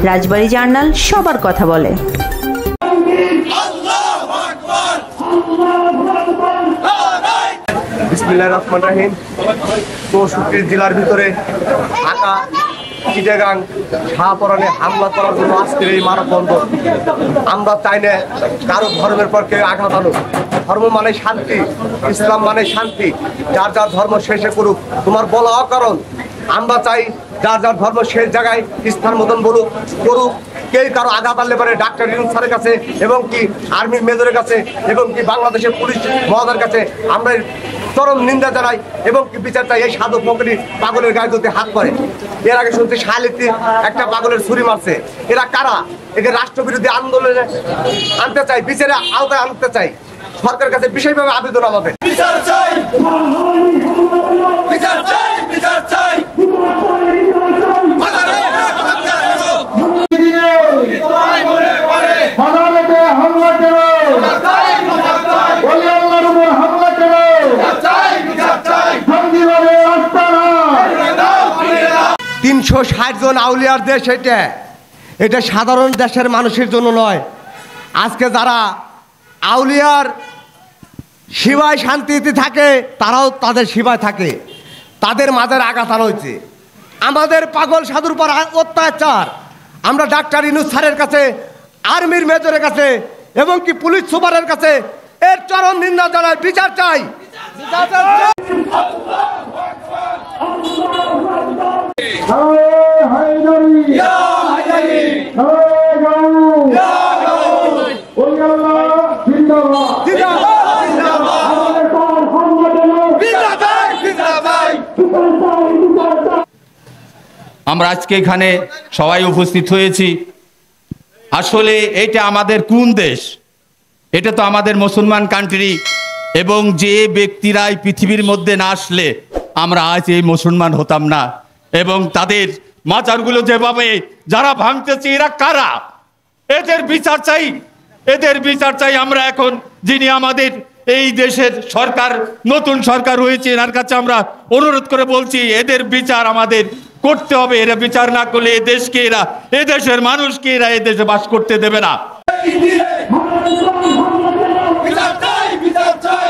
রাজবাড়ী journal সবার কথা বলে। বিসমিল্লাহির রহমানির রহিম। 64 জেলার ভিতরে ঢাকা, চিটাগাং, শাহপরানে হামলা করার জন্য আজকের এই মানববন্ধন। আমরা চাই না কারো ধর্মের পর কেউ আঘাত আনুক। ধর্ম মানে শান্তি, ইসলাম মানে শান্তি। যার যার ধর্ম শেষে করুক, তোমার বলা অকারণ। আমরা চাই যার যার ধর্ম শেষ জায়গায় স্থান মতন বলুক, করুক। কেউ কারো আঘাত আনলে পারে ডাক্তার ইউনূস স্যারের কাছে এবং কি আর্মির মেজরের কাছে এবং কি বাংলাদেশের পুলিশ মহোদয়ের কাছে আমরা চরম নিন্দা জানাই এবং কি বিচার চাই। এই সাধু ফকির পাগলের গায়ে যদি হাত করে, এর আগে শুনছি শালিতে একটা পাগলের ছুরি মারছে। এরা কারা? একে রাষ্ট্রবিরোধী আন্দোলনে আনতে চাই, বিচারে আওতায় আনতে চাই। সরকারের কাছে বিশেষভাবে আবেদন আমাদের। বিচার চাই, বিচার চাই, বিচার চাই। তিনশো 60 জন আউলিয়ার দেশ এটা সাধারণ দেশের মানুষের জন্য নয়। আজকে যারা আউলিয়ার সেবায় শান্তিতে থাকে, তারাও তাদের সেবায় থাকে, তাদের মাঝের আঘাত আনা হয়েছে। আমাদের পাগল সাধুর পর অত্যাচার। আমরা ডাক্তার ইউনূস স্যারের কাছে, আর্মির মেজরের কাছে এবং কি পুলিশ সুপারের কাছে এর চরম নিন্দা জানাই, বিচার চাই। আমরা আজকে এখানে সবাই উপস্থিত হয়েছি। আসলে এটা আমাদের কোন দেশ? এটা তো আমাদের মুসলমান কান্ট্রি, এবং যে ব্যক্তিরাই পৃথিবীর মধ্যে না আসলে আমরা আজ এই মুসলমান হতাম না। এবং তাদের মাজারগুলো যেভাবে যারা ভাঙতেছে, এরা কারা? এদের বিচার চাই, এদের বিচার চাই। আমরা এখন যিনি আমাদের এই দেশের সরকার, নতুন সরকার হয়েছে, এনার কাছে আমরা অনুরোধ করে বলছি এদের বিচার আমাদের করতে হবে। এরা বিচার না করলে এ দেশকে, এরা এ দেশের মানুষকে এরা এ দেশে বাস করতে দেবে না। বিচার চাই, বিচার চাই।